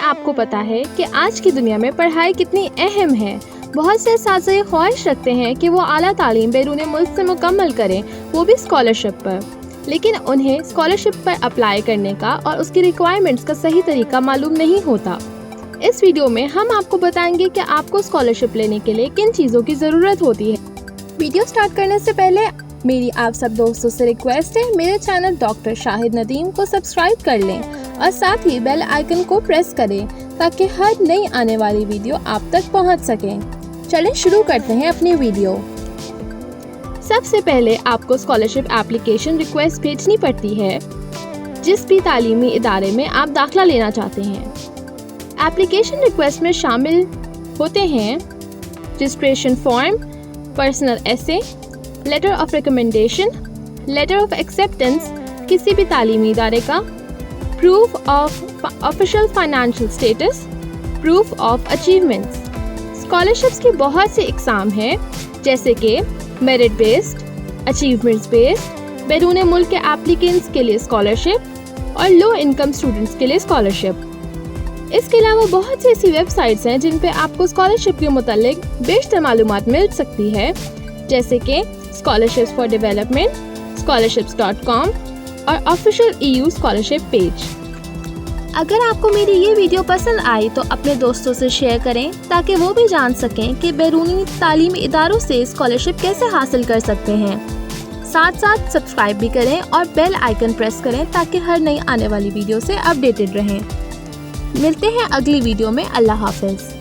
کہ آپ کو پتا ہے کہ آج کی دنیا میں پڑھائی کتنی اہم ہے۔ بہت سے اساتذہ یہ خواہش رکھتے ہیں کہ وہ اعلیٰ تعلیم بیرون ملک سے مکمل کریں، وہ بھی اسکالرشپ پر، لیکن انہیں اسکالرشپ پر اپلائی کرنے کا اور اس کی ریکوائرمنٹس کا صحیح طریقہ معلوم نہیں ہوتا۔ اس ویڈیو میں ہم آپ کو بتائیں گے کہ آپ کو اسکالرشپ لینے کے لیے کن چیزوں کی ضرورت ہوتی ہے۔ ویڈیو سٹارٹ کرنے سے پہلے میری آپ سب دوستوں سے ریکویسٹ ہے، میرے چینل ڈاکٹر شاہد ندیم کو سبسکرائب کر لیں اور ساتھ ہی بیل آئیکن کو پریس کریں تاکہ ہر نئی آنے والی ویڈیو آپ تک پہنچ سکیں۔ چلیں شروع کرتے ہیں اپنی ویڈیو۔ سب سے پہلے آپ کو اسکالرشپ ایپلیکیشن ریکویسٹ بھیجنی پڑتی ہے جس بھی تعلیمی ادارے میں آپ داخلہ لینا چاہتے ہیں۔ ایپلیکیشن ریکویسٹ میں شامل ہوتے ہیں registration form, personal essay, letter of recommendation, letter of acceptance کسی بھی تعلیمی ادارے کا، proof of official financial status, proof of achievements. Scholarships کی بہت سی اقسام ہیں جیسے کہ میرٹ بیسڈ، اچیومنٹس بیسڈ، بیرون ملک کے ایپلیکینٹس کے لیے اسکالرشپ اور لو انکم اسٹوڈنٹس کے لیے اسکالرشپ۔ اس کے علاوہ بہت سی ایسی ویب سائٹس ہیں جن پہ آپ کو اسکالرشپ کے متعلق بیشتر معلومات مل سکتی ہے، جیسے کہ اسکالرشپس فار ڈیولپمنٹ، scholarships.com اور آفیشیل EU اسکالرشپ پیج۔ اگر آپ کو میری یہ ویڈیو پسند آئی تو اپنے دوستوں سے شیئر کریں تاکہ وہ بھی جان سکیں کہ بیرونی تعلیمی اداروں سے اسکالرشپ کیسے حاصل کر سکتے ہیں۔ ساتھ ساتھ سبسکرائب بھی کریں اور بیل آئیکن پریس کریں تاکہ ہر نئی آنے والی ویڈیو سے اپڈیٹڈ رہیں۔ ملتے ہیں اگلی ویڈیو میں۔ اللہ حافظ۔